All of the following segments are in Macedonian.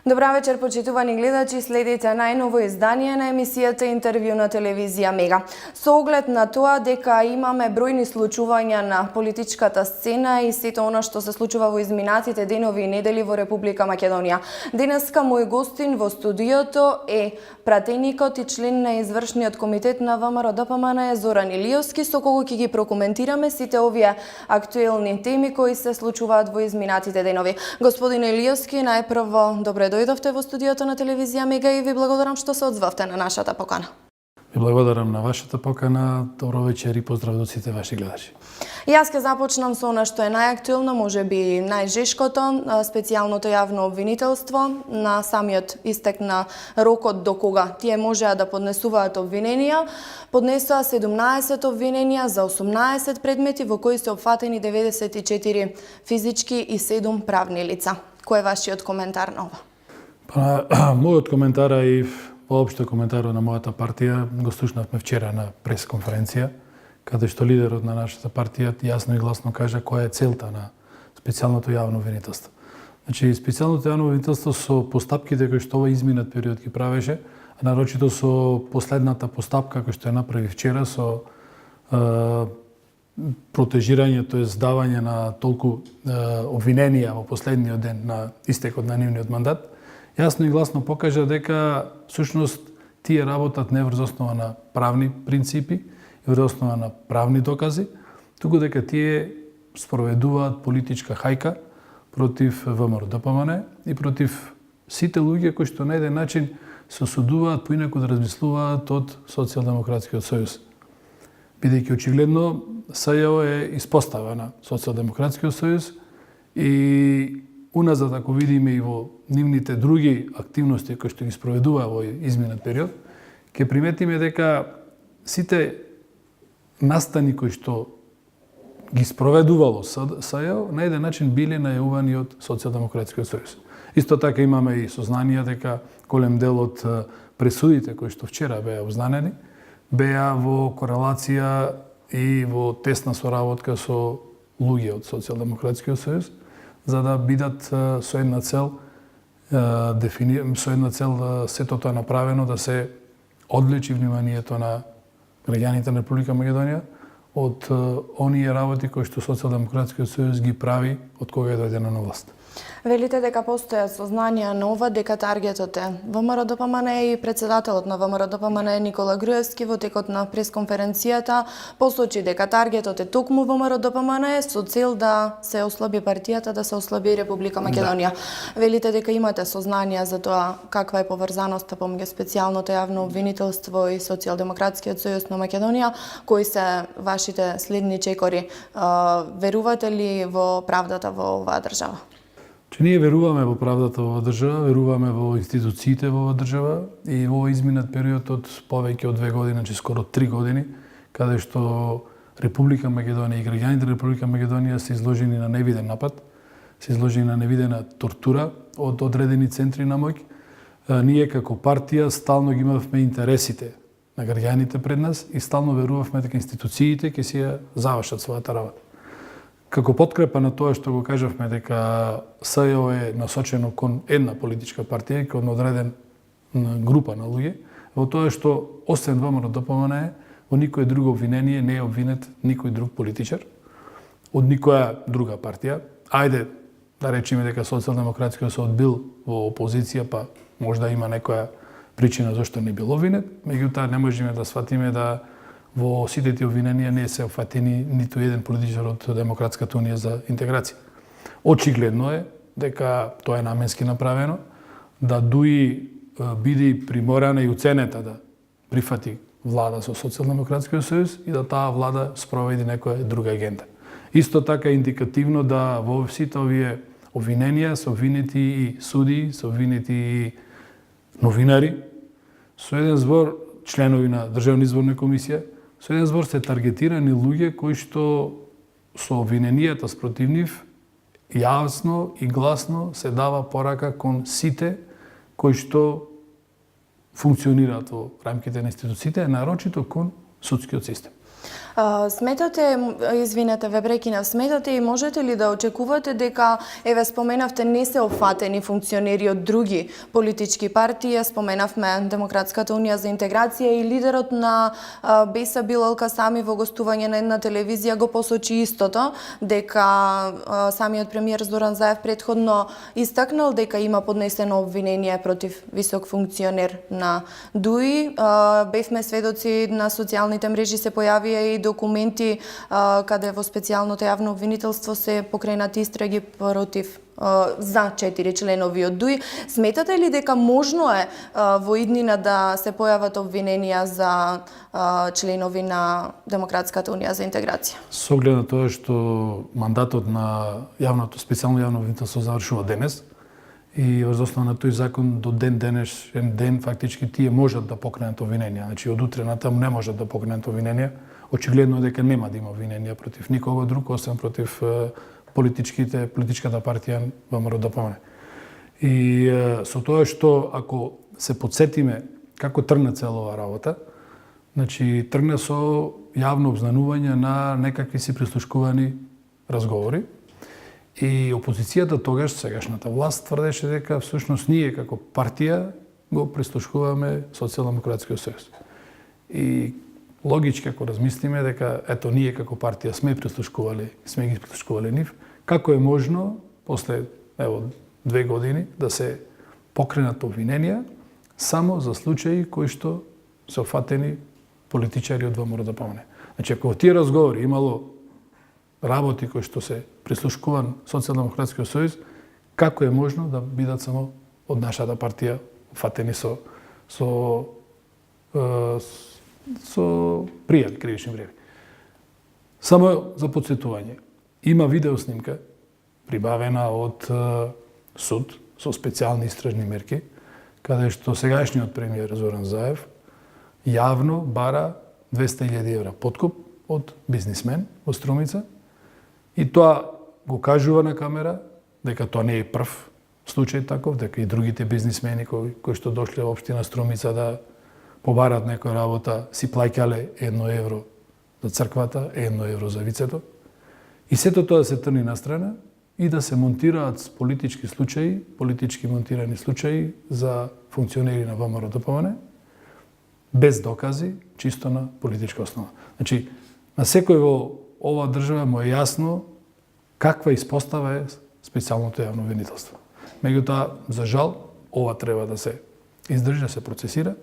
Добра вечер, почитувани гледачи, следите најново издание на емисијата Интервју на телевизија Мега. Со оглед на тоа дека имаме бројни случувања на политичката сцена и сето она што се случува во изминатите денови и недели во Република Македонија. Денеска мој гостин во студиото е пратеникот и член на извршниот комитет на ВМРО-ДПМН Зоран Илиевски, со кого ќе ги прокоментираме сите овие актуелни теми кои се случуваат во изминатите денови. Господин Илиевски, најпрво добре дојдовте во студиото на телевизија Мега и ви благодарам што се одзвавте на нашата покана. Ви благодарам на вашата покана. Добро вечер и поздрав до сите ваши гледачи. Јас ќе започнам со она што е најактуелно, можеби најжешкото, специјалното јавно обвинителство на самиот истек на рокот до кога тие можеа да поднесуваат обвиненија. Поднесоа 17 обвиненија за 18 предмети во кои се опфатени 94 физички и 7 правни лица. Кој е вашиот коментар на ова? Мојот коментар и воопшто коментарот на мојата партија го слушнавме вчера на пресконференција, каде што лидерот на нашата партија јасно и гласно кажа која е целта на специјалното јавно обвинителство. Значи, специјалното јавно обвинителство со постапките кои што овој изминат период ги правеше, а нарочито со последната постапка која што ја направи вчера со протежирање, тоест давање на толку обвиненија во последниот ден на истекот на нивниот мандат, јасно и гласно покажа дека всушност тие работат не врз основа на правни принципи и врз основа на правни докази, туку дека тие спроведуваат политичка хајка против ВМРО-ДПМН и против сите луѓе кои што на еден начин се осудуваат поинаку да размислуваат од Социјалдемократскиот сојуз. Бидејќи очигледно СЈО е испостава на Социјалдемократскиот сојуз и уназад ако видиме и во нивните други активности кои што ги спроведува во изминат период, ќе приметиме дека сите настани кои што ги спроведувало СЈО на еден начин биле најавувани од Социјалдемократскиот сојуз. Исто така имаме и сознанија дека голем дел од пресудите кои што вчера беа обзнанени беа во корелација и во тесна соработка со луѓе од Социјалдемократскиот сојуз, за да бидат со една цел сето тоа направено да се одличи вниманието на граѓаните на Република Македонија од оние работи кои што Социјалдемократскиот сојуз ги прави од кога е дојдено на власт. Велите дека постојат сознанија на ова дека таргетот е ВМРО-ДПМН и председателот на ВМРО-ДПМН Никола Груевски во текот на пресконференцијата посочи дека таргетот е токму ВМРО-ДПМН со цел да се ослаби партијата, да се ослаби Република Македонија. Да. Велите дека имате сознанија за тоа каква е поврзаноста помеѓу специјалното јавно обвинителство и Социјалдемократскиот сојуз на Македонија, кои се вашите следни чекори? Верувате ли во правдата во оваа држава? Че ние веруваме во правдата во држава, веруваме во институциите во држава и во изминат период од повеќе од 2 години, значи скоро 3 години, каде што Република Македонија и граѓаните на Република Македонија се изложени на невиден напад, се изложени на невидена тортура од одредени центри на моќ. Ние како партија стално ги имавме интересите на граѓаните пред нас и стално верувавме дека институциите ќе си ја завршат својата работа. Како подкрепа на тоа што го кажавме дека СЈО е насочено кон една политичка партија, кон одреден група на луѓе, во тоа што освен ВМРО-ДПМН во никое друго обвинение не е обвинет никој друг политичар од никоја друга партија. Ајде да речеме дека Социјалдемократскиот се одбил во опозиција, па можда има некоја причина зашто не бил обвинет, меѓутоа не можеме да сватиме да во сите тие обвиненија не се опфатени ниту еден политичар од Демократската унија за интеграција. Очигледно е дека тоа е наменски направено, да ДУИ биде приморана и уценета да прифати влада со Социјалдемократскиот сојуз и да таа влада спроведи некоја друга агенда. Исто така е индикативно да во сите овие обвиненија се обвинети и судии, се обвинети и новинари, со еден збор членови на Државна изборна комисија, со еден збор се таргетирани луѓе кои што со обвиненијата спротив нив јасно и гласно се дава порака кон сите кои што функционираат во рамките на институциите, нарочито кон судскиот систем. Сметате, извинете, ве прекинав, сметате и можете ли да очекувате дека, еве споменавте, не се опфатени функционери од други политички партии, споменавме Демократската унија за интеграција и лидерот на Беса Билал Касами во гостување на една телевизија го посочи истото, дека самиот премиер Зоран Заев претходно истакнал дека има поднесено обвинение против висок функционер на ДУИ. Бевме сведоци, на социјалните мрежи се појавија и документи каде во специјалното јавно обвинителство се покренати истраги против за 4 членови од ДУИ. Сметате ли дека можно е во иднина да се појават обвиненија за членови на Демократската унија за интеграција? Со оглед на тоа што мандатот на специјално јавно обвинителство завршува денес и врз основа на тој закон до денешен ден фактички тие можат да покренат обвиненија. Значи од утре натаму не можат да покренат обвиненија. Очигледно дека нема да има обвиненија против никого друг освен против политичката партија ВМРО-ДПМНЕ. И со тоа што ако се подсетиме како тргна цела оваа работа, значи тргна со јавно обзнанување на некакви си прислушкувани разговори и опозицијата тогаш, сегашната власт, тврдеше дека всушност ние како партија го прислушкуваме Социјалдемократскиот сојуз. И логички ако размислиме дека ето ние како партија сме ги прислушкувале нив, како е можно после 2 години да се покренат обвиненија само за случаи кои што се офатени политичари од ВМРО-ДПМНЕ. Значи ако во тие разговори имало работи кои што се прислушкуван Социјалдемократскиот сојуз, како е можно да бидат само од нашата партија офатени со пријави, кривични пријави. Само за подсетување, има видеоснимка прибавена од суд со специјални истражни мерки, каде што сегашниот премиер Зоран Заев јавно бара 200.000 евра подкуп од бизнисмен во Струмица и тоа го кажува на камера дека тоа не е прв случај таков, дека и другите бизнисмени кои што дошле во општина Струмица да побарат некоја работа, си плаќале 1 евро за црквата, 1 евро за вицето. И сето тоа да се трни на страна и да се монтираат политички монтирани случаи за функционери на ВМРО-ДПМНЕ, без докази, чисто на политичка основа. Значи, на секој во оваа држава му е јасно каква испостава е специјалното јавно обвинителство. Меѓутоа, за жал, ова треба да се издржи, да се процесира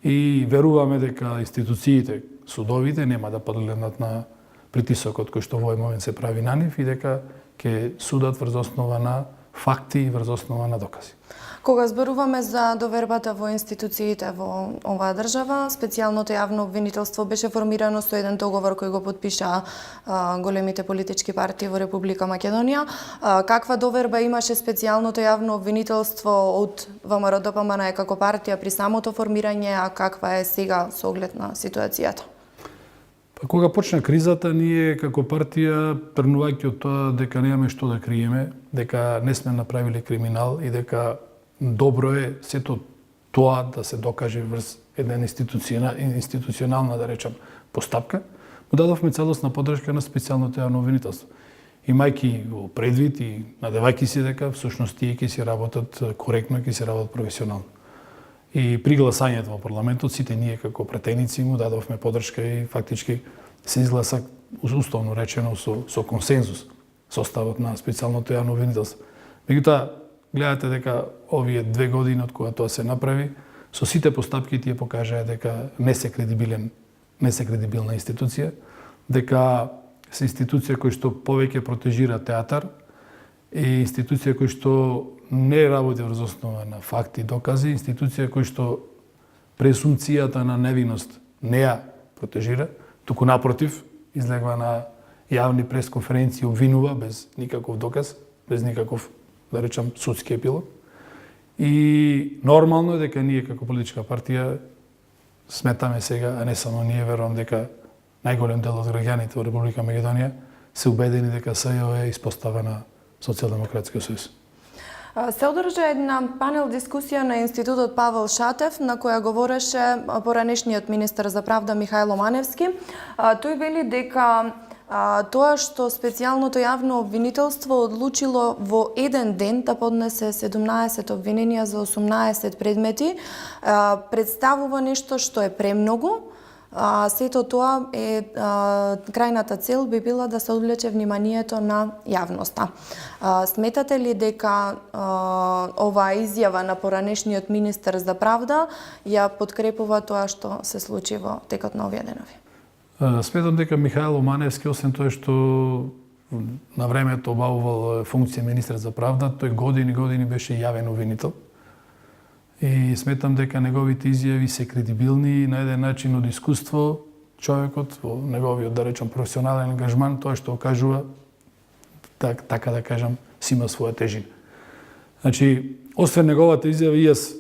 и веруваме дека институциите, судовите нема да подлегнат на притисокот кој што во овој момент се прави на нив и дека ќе судат врз основа на факти и врз основа на докази. Кога зборуваме за довербата во институциите во оваа држава, специјалното јавно обвинителство беше формирано со еден договор кој го потпиша големите политички партии во Република Македонија. Каква доверба имаше специјалното јавно обвинителство од ВМРО-ДПМНЕ како партија при самото формирање, а каква е сега со оглед на ситуацијата? Кога почна кризата, ние како партија, тргнувајќи од тоа дека немаме што да криеме, дека не сме направиле криминал и дека добро е сето тоа да се докаже врз една институционална, да речам, постапка, му дадовме целосна поддршка на специјалното јавно обвинителство. Имајќи го предвид и надевајќи се дека всушност тие ќе си работат коректно и ќе си работат професионално. И при гласањето во парламентот, сите ние како пратеници му дадовме поддршка и фактички се изгласа, уставно речено, со консензус составот на специјалното јавно обвинителство. Меѓутоа, гледате дека овие 2 години од кога тоа се направи, со сите постапки тие покажаа дека не се кредибилна институција, дека се институција која што повеќе протежира театар и институција која што не работи врз основа на факти и докази, институција која што презумцијата на невиност не ја протежира, туку напротив, излегва на јавни пресконференции, обвинува без никаков доказ, без никаков, да речам, судски епилог. И нормално е дека ние како политичка партија сметаме сега, а не само ние, верувам дека најголем дел од граѓаните во Република Македонија се убедени дека СЈО е испоставена Социјалдемократскиот сојуз. Се одржа една панел дискусија на Институтот Павел Шатев, на која говореше поранешниот министер за правда Михајло Маневски. Тој вели дека тоа што специјалното јавно обвинителство одлучило во еден ден да поднесе 17 обвиненија за 18 предмети, представува нешто што е премногу. Сето тоа е крајната цел би била да се одвлече вниманието на јавноста. Сметате ли дека оваа изјава на поранешниот министер за правда ја подкрепува тоа што се случи во текот на овие денови? Сметам дека Михајло Маневски, освен тоа што на времето обавувал функција министер за правда, тој години беше јавен обвинител. И сметам дека неговите изјави се кредибилни и на еден начин од искуство човекот во неговиот, да речем, професионален ангажман, тоа што кажува, така да кажам, си има своја тежина. Значи, освен неговата изјава, и јас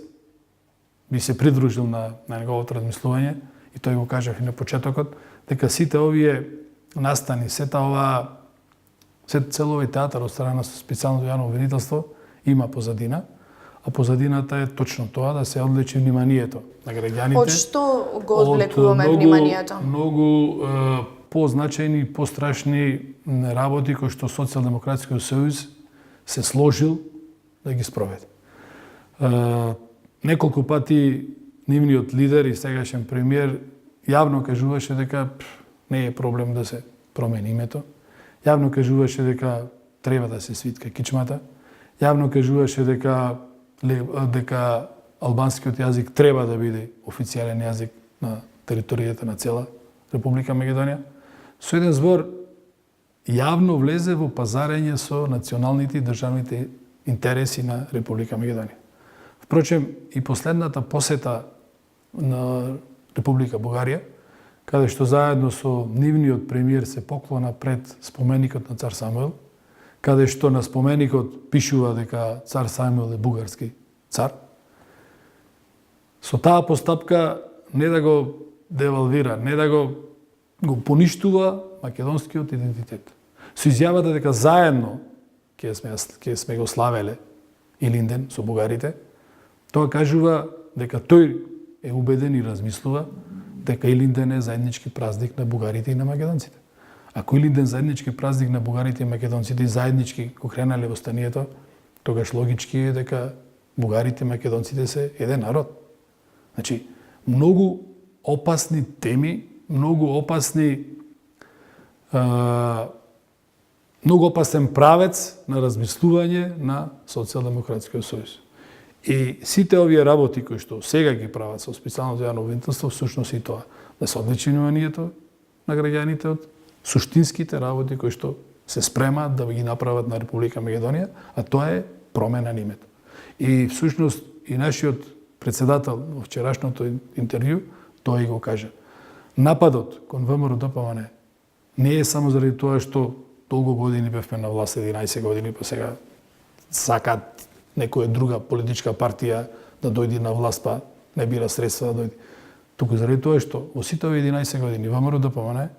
би се придружил на неговото размислување, и тој го кажав и на почетокот, дека сите овие настани, цел овој театар од страна на специјалното јавно обвинителство има позадина, а позадината е точно тоа да се одлечи вниманието на граѓаните. Од што го одвлекуваме вниманието? Многу позначајни и пострашни работи кои што Социјалдемократскиот сојуз се сложил да ги спроведе. Неколку пати нивниот лидер и сегашен премиер јавно кажуваше дека не е проблем да се промени името. Јавно кажуваше дека треба да се свитка кичмата. Јавно кажуваше дека албанскиот јазик треба да биде официјален јазик на територијата на цела Република Македонија. Со еден збор, јавно влезе во пазарење со националните и државните интереси на Република Македонија. Впрочем, и последната посета на Република Бугарија, каде што заедно со нивниот премиер се поклона пред споменикот на цар Самуил, каде што на споменикот пишува дека цар Самуил е бугарски цар, со таа постапка не да го девалвира, не да го поништува македонскиот идентитет. Со изјавата дека заедно ќе сме го славеле Илинден со бугарите, тоа кажува дека тој е убеден и размислува дека Илинден е заеднички празник на бугарите и на македонците. Ако Илинден заеднички празник на бугарите и македонците и заеднички го кренале во станието, тогаш логички е дека бугарите и македонците се еден народ. Значи, многу опасни теми, многу опасен правец на размислување на Социјалдемократскиот сојуз. И сите овие работи кои што сега ги прават со специјалното јавно обвинителство, всушност и тоа, да се одличи вниманието на граѓаните од суштинските работи кои што се спремаат да ги направат на Република Македонија, а тоа е промена на името. И всушност и нашиот председател во вчерашното интервју тој го кажа. Нападот кон ВМРО-ДПМН не е само заради тоа што долго години бевме на власт, 11 години, па сега сакаат некоја друга политичка партија да дојде на власт, па не бира средства да дојде. Туку заради тоа што во сите овие 11 години ВМРО-ДПМН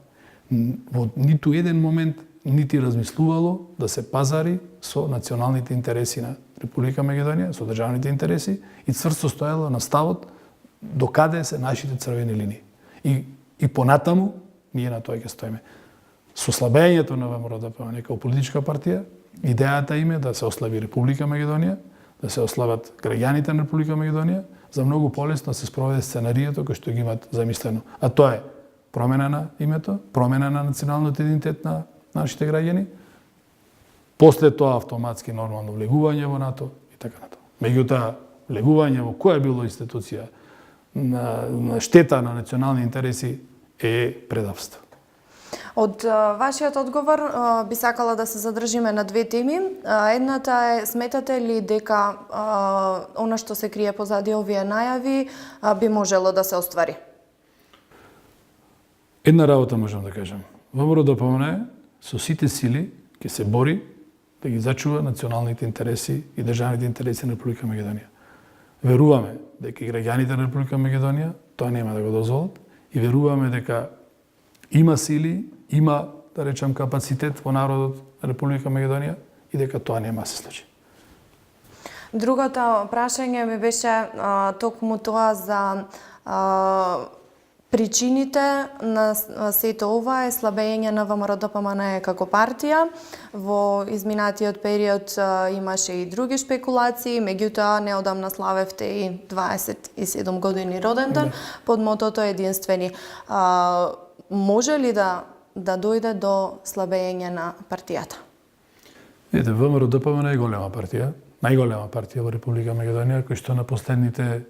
во ниту еден момент нити размислувало да се пазари со националните интереси на Република Македонија, со државните интереси и цврсто стоело на ставот докаде се нашите црвени линии. И понатаму ние на тоа ќе стоиме. Со слабењето на ВМРО-ДПМН како политичка партија, идејата им е да се ослаби Република Македонија, да се ослабат граѓаните на Република Македонија, за многу полесно да се спроведе сценарието кој што ги имат замислено. А тоа е промена на името, промена на националниот идентитет на нашите граѓани, после тоа автоматски нормално влегување во НАТО и така натаму. Меѓутоа, влегување во која било институција на штета на национални интереси е предавство. Од вашиот одговор би сакала да се задржиме на две теми. Едната е, сметате ли дека она што се крие позади овие најави би можело да се оствари? Една работа можам да кажам. ВМРО-ДПМН со сите сили ќе се бори да ги зачува националните интереси и државните интереси на Република Македонија. Веруваме дека и граѓаните на Република Македонија тоа нема да го дозволат и веруваме дека има сили, има, да речам, капацитет во народот на Република Македонија и дека тоа нема да се случи. Другото прашање ми беше токму тоа за причините на сето ова е слабење на ВМРО-ДПМНЕ како партија. Во изминатиот период имаше и други шпекулации, меѓутоа неодамна славевте и 27 години роден ден под мотото единствени. Може ли да дојде до слабење на партијата? Видите, ВМРО-ДПМНЕ е голема партија, најголема партија во Република Македонија, која што на последните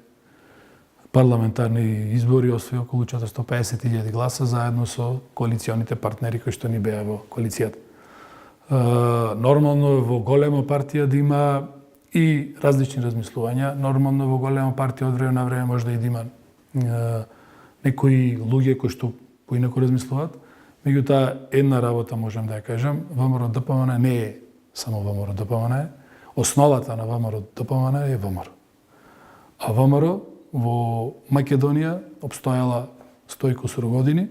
парламентарни избори освои околу 450.000 гласа заедно со коалиционите партнери кои што ни беа во коалицијата. Нормално во голема партија да има и различни размислувања, нормално во голема партија од време на време може да има некои луѓе кои што поинаку размислуваат, меѓутоа една работа можам да ја кажам, ВМРО-ДПМНЕ не е само ВМРО-ДПМНЕ, основата на ВМРО-ДПМНЕ е ВМРО. А ВМРО во Македонија обстојала 100 години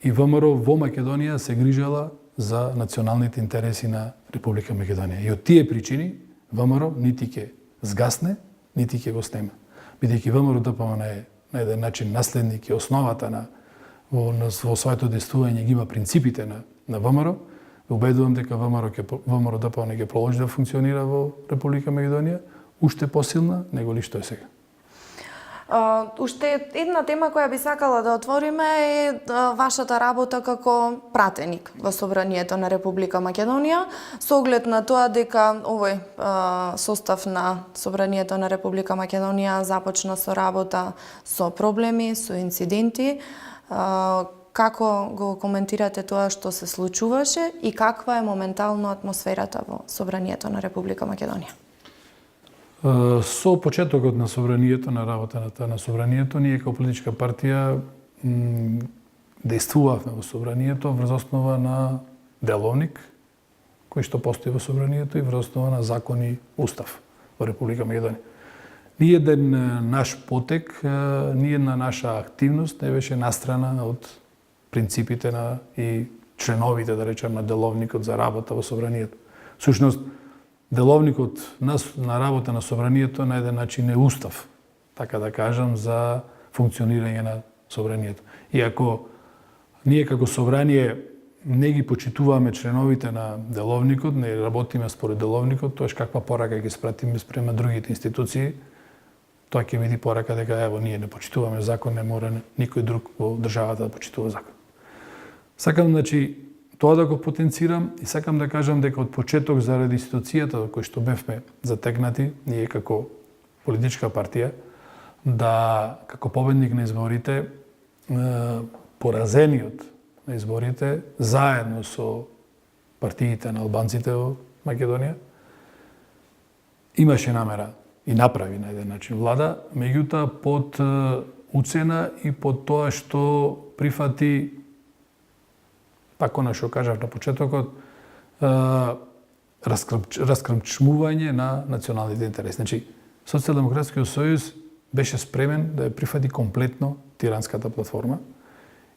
и ВМРО во Македонија се грижала за националните интереси на Република Македонија. И од тие причини ВМРО нити ќе згасне, нити ќе го снема. Бидејќи ВМРО-ДПМНЕ е на еден начин наследник и основата во своето действување ги има принципите на ВМРО, убедувам дека ВМРО-ДПМНЕ ќе продолжи да функционира во Република Македонија уште посилна него ли што е сега. Уште една тема која би сакала да отвориме е вашата работа како пратеник во Собранието на Република Македонија, со оглед на тоа дека овој состав на Собранието на Република Македонија започна со работа со проблеми, со инциденти. Како го коментирате тоа што се случуваше и каква е моментално атмосферата во Собранието на Република Македонија? Со почетокот на Собранието, на работата на Собранието, ние како политичка партија действувавме во Собранието врз основа на деловник кој што постои во Собранието и врз основа на закон и устав во Република Македонија. Ниеден наш потек, ниедна наша активност не беше настрана од принципите и членовите, да речем, на деловникот за работа во Собранието. Сушност, деловникот на работа на Собранието на еден начин е устав, така да кажам, за функционирање на Собранието. И ако ние како Собрание не ги почитуваме членовите на деловникот, не работиме според деловникот, тоаш каква порака ќе спратиме спрема другите институции, тоа ќе биде порака дека ево ние не почитуваме закон, не мора никој друг во државата да почитува закон. Сакам, значи, тоа да го потенцирам и сакам да кажам дека од почеток заради ситуацијата во кој што бевме затегнати, ние како политичка партија, да како победник на изборите, поразениот на изборите, заедно со партиите на албанците во Македонија, имаше намера и направи на еден начин влада, меѓутоа под уцена и под тоа што прифати, така што кажав на почетокот, раскрмчмување на националните интереси. Значи, Социјалдемократскиот сојуз беше спремен да ја прифати комплетно тиранската платформа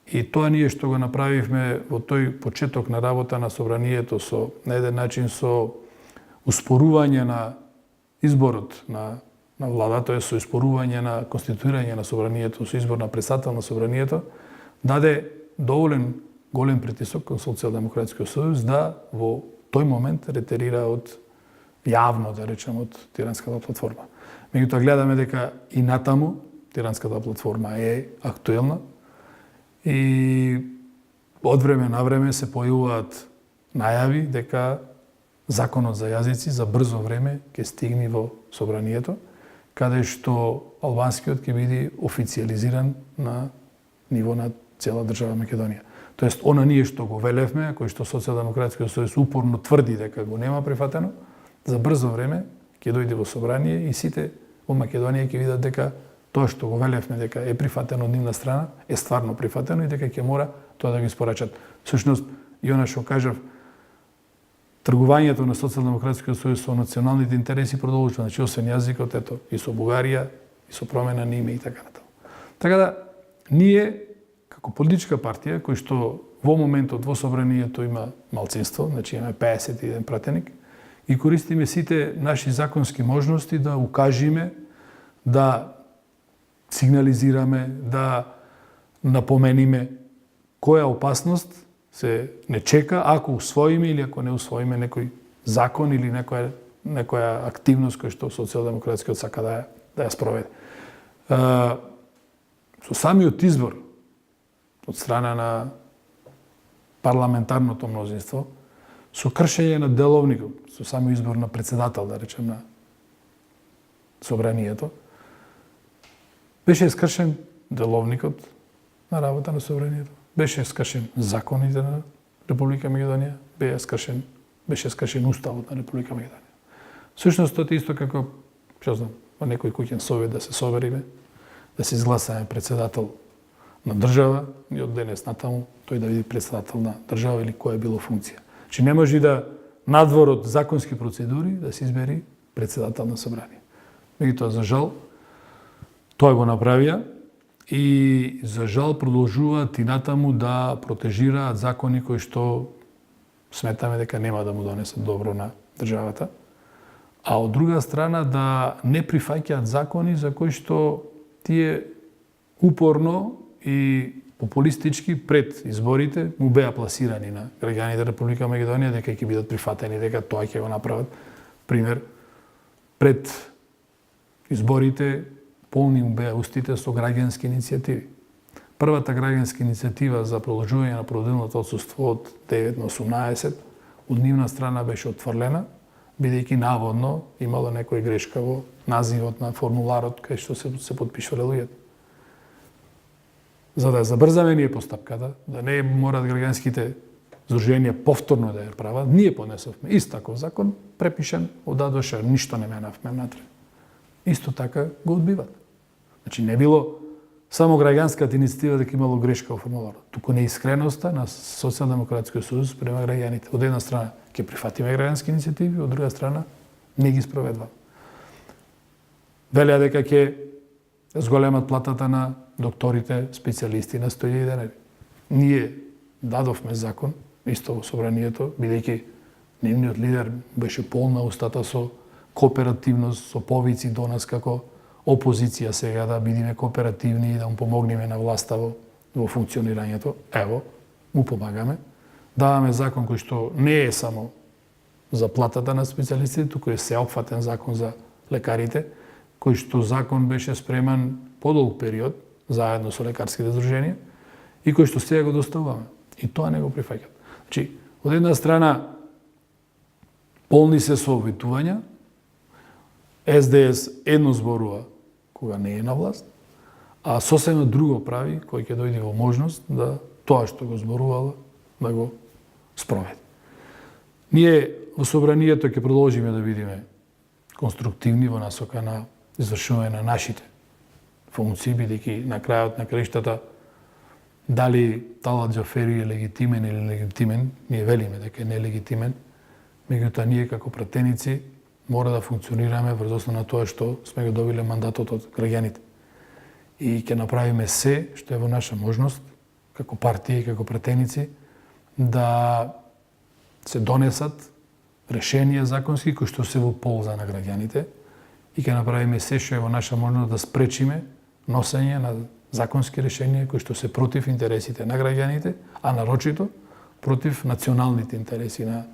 и тоа ние што го направивме во тој почеток на работа на Собранието на еден начин со успорување на изборот на влада, тоа е со успорување на конституирање на Собранието, со избор на председател на Собранието, даде доволен голем притисок кон Социјалдемократскиот сојуз да во тој момент ретерира од јавно, да речем, од тиранската платформа. Меѓутоа гледаме дека и натаму тиранската платформа е актуелна и од време на време се појавуваат најави дека законот за јазици за брзо време ќе стигне во Собранието, каде што албанскиот ќе биде официјализиран на ниво на цела држава Македонија. Тоест, она ние што го велевме, кој што Социјалдемократскиот сојуз упорно тврди дека го нема прифатено, за брзо време ќе дојде во собрание и сите во Македонија ќе видат дека тоа што го велевме дека е прифатено од нивна страна, е стварно прифатено и дека ќе мора тоа да ги испорачат. Всушност, и она што кажав, тргувањето на Социјалдемократскиот сојуз со националните интереси продолжува, значи освен јазикот, ето, и со Бугарија, и со промена на име и така натаму. Така да, ние како политичка партија, кој што во моментот во собранието има малцинство, значи имаме 51 пратеник, и користиме сите наши законски можности да укажиме, да сигнализираме, да напомениме која опасност се не чека ако усвоиме или ако не усвоиме некој закон или некоја активност која што социјалдемократскиот сака да ја спроведе. Со самиот избор од страна на парламентарното мнозинство, со кршење на деловникот, со самиот избор на председател, да речем, на собранието, беше скршен деловникот на работа на собранието, беше скршен законите на Република Македонија, беше скршен уставот на Република Македонија. Всушност, тоа е исто како, што знам, во некој куќен совет да се собериме, да се изгласаме председател на држава и од денес натаму тој да биде председател на држава или која било функција. Значи не може да надвор од законски процедури да се избери председател на собрание. Меѓутоа, за жал, тоа го направија и за жал продолжуваат и натаму да протежираат закони кои што сметаме дека нема да му донесат добро на државата, а од друга страна да не прифаќаат закони за кои што тие упорно и популистички пред изборите му беа пласирани на граѓаните Република Македонија дека ќе бидат прифатени, дека тоа ќе го направат. Пример, пред изборите полни му беа устите со граѓански иницијативи. Првата граѓанска иницијатива за продолжување на породилното отсуство од 9 на 18 од нивна страна беше отфрлена, бидејќи наводно имало некоја грешка во називот на формуларот кај што се потпишале луѓето. За да забрзаме ние постапката, да не морат граѓанските здруженија повторно да ја прават, ние понесовме ист таков закон, препишен од А до Ш, ништо не менавме натре. Исто така го одбиват. Значи не било само граѓанската иницијатива дека имало грешка во формуларот, туку неискреноста на Социјалдемократскиот сојуз према граѓаните. Од една страна ќе прифатиме граѓански иницијативи, од друга страна не ги спроведуваме. Велеа дека ќе зголемат платата на докторите, специјалисти на 100.000 денари. Ние дадовме закон, исто во собранието, бидејќи нивниот лидер беше полна устата со кооперативност, со повици до нас како опозиција сега да бидеме кооперативни и да му помогнеме на власта во функционирањето. Ево, му помагаме. Даваме закон кој што не е само за платата на специјалистите, туку е сеопфатен закон за лекарите, кој што закон беше спреман подолг период, заедно со лекарските здруженија, и кој што сега го доставуваме. И тоа не го прифаќат. Значи, од една страна, полни се со обвитувања, СДС едно зборува кога не е на власт, а сосема друго прави кој ќе дојде во можност да тоа што го зборувала да го спроведе. Ние во собранието ќе продолжиме да бидеме конструктивни во насока на извршување на нашите функции, бидејќи на крајот на краиштата дали Талат Џафери е легитимен или нелегитимен, ние велиме дека е нелегитимен, меѓутоа ние како пратеници мора да функционираме врз основа на тоа што сме го добиле мандатот од граѓаните. И ќе направиме се што е во наша можност, како партија и како пратеници, да се донесат решенија законски кои што се во полза на граѓаните и ќе направиме се што е во наша можност да спречиме носење на законски решенија кои што се против интересите на граѓаните, а нарочито против националните интереси на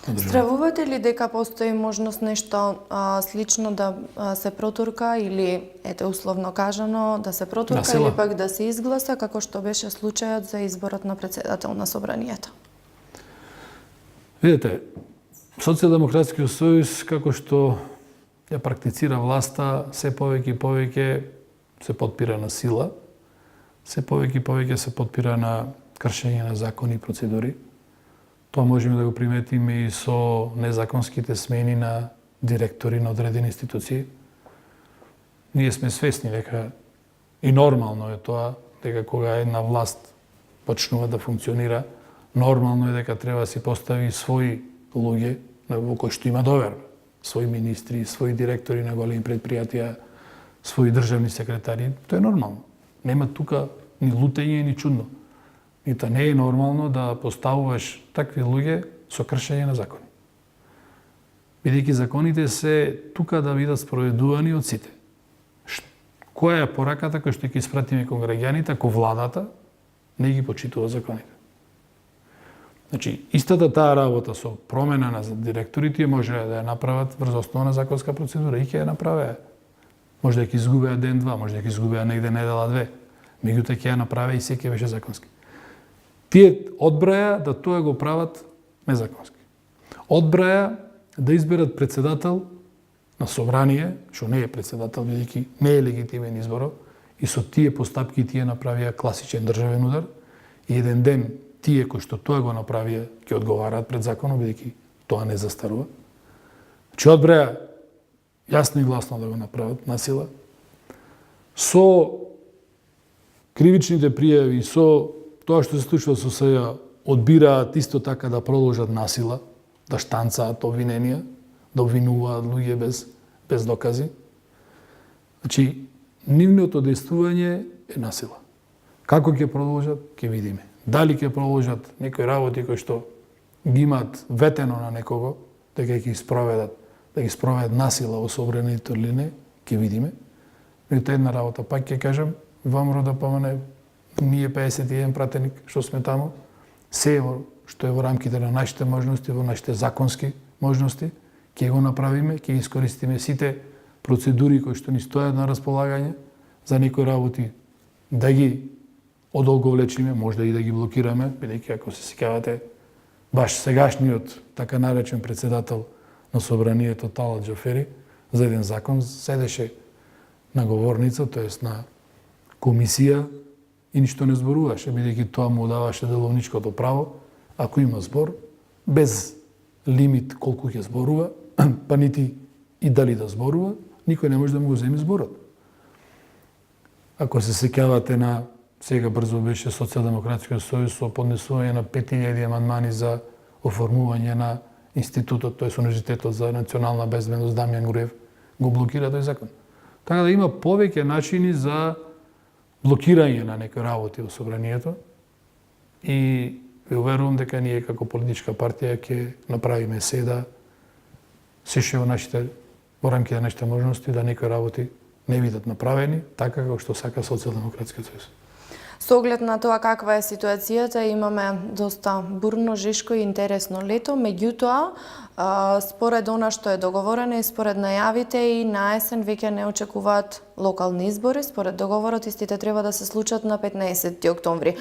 државата. Стравувате ли дека постои можност нешто слично да се протурка или, ете условно кажано, да се протурка или пак да се изгласа, како што беше случајот за изборот на председател на собранието? Видете, Социјалдемократскиот сојуз, како што ја практицира власта, се повеќе и повеќе се потпира на сила, се повеќе и повеќе се потпира на кршење на закони и процедури. Тоа можеме да го приметиме и со незаконските смени на директори на одредени институции. Ние сме свесни дека и нормално е тоа, дека кога една власт почнува да функционира, нормално е дека треба да си постави своји луѓе во кои што има доверба. Своји министри, своји директори на големи предпријатија, своји државни секретари. Тоа е нормално. Нема тука ни лутење, ни чудно. Нито не е нормално да поставуваш такви луѓе со кршење на закони. бидејќи законите се тука да бидат спроведувани од сите. Која е пораката која што ќе испратиме кон граѓаните ако владата не ги почитува законите? Значи, истата таа работа со промена на директорите може да ја направат врз основа на законска процедура и ќе ја направеа. Може да ќе изгубеа ден-два, може да ќе изгубеа негде недела-две. Меѓутоа ќе ја направи и секој беше законски. Тие одбраја да тоа го прават незаконски. Одбраја да изберат председател на собрание, што не е председател, бидејќи не е легитимен изборот, и со тие постапки тие направија класичен државен удар, и еден ден тие кои што тоа го направија ќе одговараат пред законот, бидејќи тоа не застарува. Че одбраја јасно и гласно да го направат насила, со кривичните пријави, со тоа што се случува со СЈ, одбираат исто така да продолжат насила, да штанцаат обвиненија, да обвинуваат луѓе без докази. Значи, нивното действување е насила. Како ќе продолжат, ќе видиме. Дали ќе продолжат некои работи кои што ги имаат ветено на некого, дека ќе ги спроведат насила во собранието или не, ќе видиме. Меѓутоа една работа, пак ќе кажам, ВМРО да помане, ние 51 пратеник што сме таму, се што е во рамките на нашите можности, во нашите законски можности, ќе го направиме, ќе искористиме сите процедури кои што ни стојат на располагање за некои работи да ги одолговлечиме, може и да ги блокираме, бидејќи ако се сеќавате, баш сегашниот така наречен председател на собранието Талат Џафери за еден закон седеше на говорница, тоест на комисија и ништо не зборуваше, бидејќи тоа му даваше деловничкото право, ако има збор, без лимит колку ќе зборува, па нити и дали да зборува, никој не може да му го земе зборот. Ако се сеќавате на сега брзо беше Социјалдемократскиот сојуз со поднесување на 5000 амандмани за оформување на институтот, тоест Универзитетот за национална безбедност Дамјан Груев, го блокира тој закон. Така да има повеќе начини за блокирање на некои работи во собранието и ви уверувам дека ние како политичка партија ќе направиме се да се што во рамките на нашите можности да некои работи не бидат направени така како што сака Социјалдемократскиот сојуз. Со оглед на тоа каква е ситуацијата, имаме доста бурно, жешко и интересно лето, меѓутоа, според она што е договорено и според најавите и на есен веќе не очекуваат локални избори, според договорот истите треба да се случат на 15 октомври.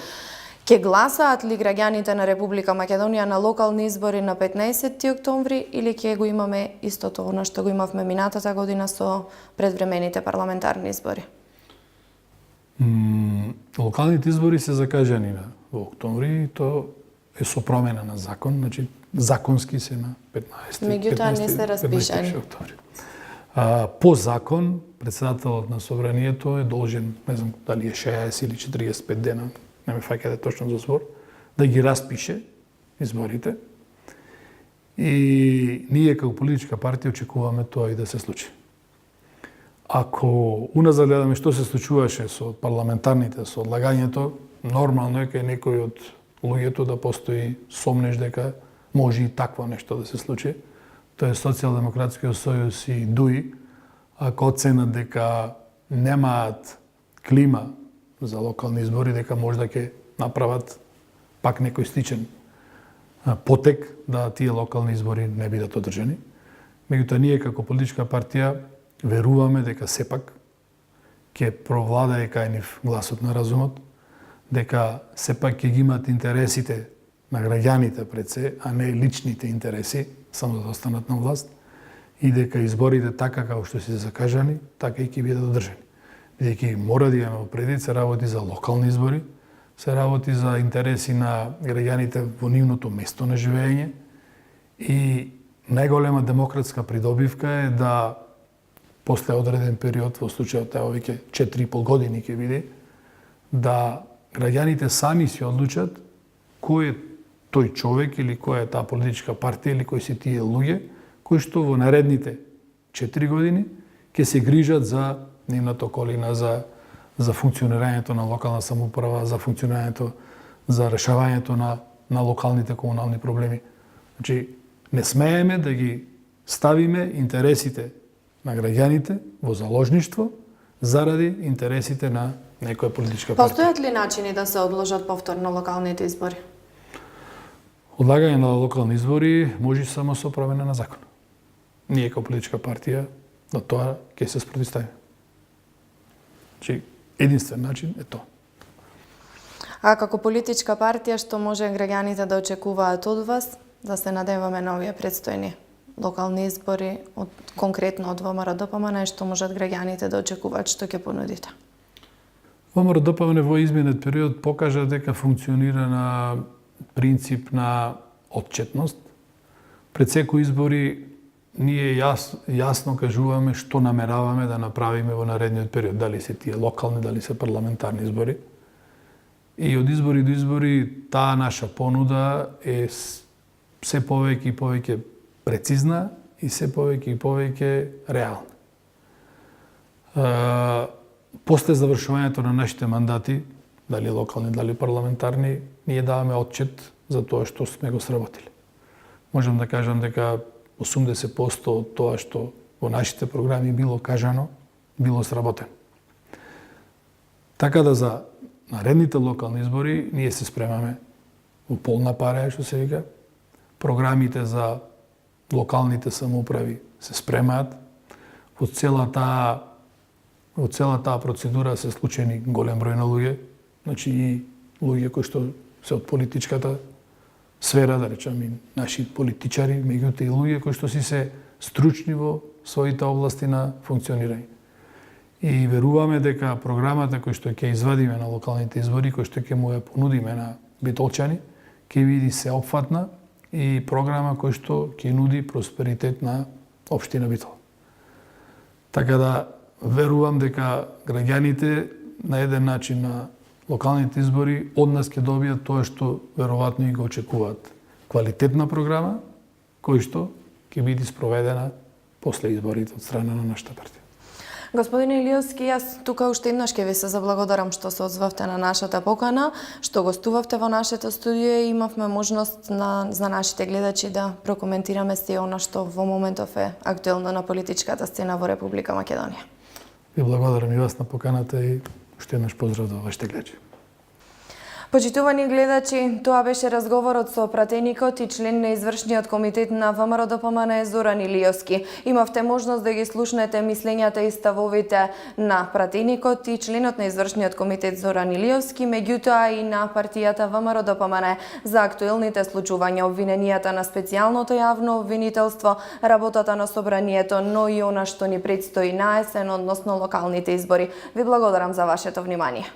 Ке гласаат ли граѓаните на Република Македонија на локални избори на 15 октомври или ќе го имаме истото она што го имавме минатата година со предвремените парламентарни избори? Локалните избори се закажани во октомври и тоа е со промена на закон, значи законски се на 15. Меѓутоа не се распишани. По закон, председателот на собранието е должен, не знам дали е 60 или 45 дена, не ме фаќате точно за збор, да ги распише изборите. И ние како политичка партија очекуваме тоа и да се случи. Ако уназад гледаме што се случуваше со парламентарните, со одлагањето, нормално е кај некој од луѓето да постои сомнеш дека може и такво нешто да се случи. Тоа е Социјалдемократскиот сојуз и ДУИ, ако оценат дека немаат клима за локални избори, дека може да ќе направат пак некој сличен потек да тие локални избори не бидат одржани. Меѓутоа ние како политичка партија веруваме дека сепак ќе провладае кај нив гласот на разумот, дека сепак ќе ги имат интересите на граѓаните пред се, а не личните интереси, само да останат на власт, и дека изборите така како што се закажани, така и ќе бидат одржани. Бидејќи мора да имаме предвид, се работи за локални избори, се работи за интереси на граѓаните во нивното место на живење и најголема демократска придобивка е да после одреден период, во случајот ево веќе 4,5 години ќе биде, да граѓаните сами се одлучат кој е тој човек или која е таа политичка партија или кои се тие луѓе кои што во наредните 4 години ќе се грижат за нивната околина, за функционирањето на локална самоуправа, за функционирањето, за решавањето на локалните комунални проблеми. Значи, не смееме да ги ставиме интересите на граѓаните во заложништво заради интересите на некоја политичка партија. Постојат ли начини да се одложат повторно локалните избори? Одлагање на локални избори може само со промена на закон. Ние како политичка партија на тоа ќе се спротивставиме. Значи, единствен начин е тоа. А како политичка партија, што може граѓаните да очекуваат од вас, да се надеваме на овие предстојни локални избори, конкретно од ВМРО-ДПМН, што можат граѓаните да очекуваат, што ќе понудите? ВМРО-ДПМН во изминет период покажа дека функционира на принцип на отчетност. Пред секои избори ние јасно кажуваме што намераваме да направиме во наредниот период, дали се тие локални, дали се парламентарни избори. И од избори до избори таа наша понуда е се повеќе и повеќе прецизна и се повеќе и повеќе реална. После завршувањето на нашите мандати, дали локални, дали парламентарни, ние даваме отчет за тоа што сме го сработили. Можам да кажам дека 80% од тоа што во нашите програми било кажано, било сработено. Така да за наредните локални избори ние се спремаме во полна пара, што се вика. Програмите за локалните самоуправи се спремаат. Во цела таа процедура се случени голем број на луѓе, значи и луѓе кои што се од политичката сфера, да речам и наши политичари, меѓутоа и луѓе кои што си се стручни во своите области на функционирање. И веруваме дека програмата која што ќе извадиме на локалните избори, која што ќе му ја понудиме на битолчани, ќе биде сеопфатна и програма која што ќе нуди просперитет на општина Битол. Така да верувам дека граѓаните на еден начин на локалните избори од нас ќе добијат тоа што веројатно и го очекуваат. Квалитетна програма која што ќе биде спроведена после изборите од страна на нашата партија. Господин Илиовски, јас тука уште еднаш ќе ви се заблагодарам што се одзвавте на нашата покана, што гостувавте во нашето студио и имавме можност за нашите гледачи да прокоментираме се она што во моментов е актуелно на политичката сцена во Република Македонија. Ви благодарам и вас на поканата и уште еднаш поздрав до вашите гледачи. Почитувани гледачи, тоа беше разговорот со пратеникот и член на извршниот комитет на ВМРО-ДПМН Зоран Илиовски. Имавте можност да ги слушнете мислењата и ставовите на пратеникот и членот на извршниот комитет Зоран Илиовски, меѓутоа и на партијата ВМРО-ДПМН за актуелните случувања, обвиненијата на специјалното јавно обвинителство, работата на собранието, но и она што ни предстои на есен, односно локалните избори. Ви благодарам за вашето внимание.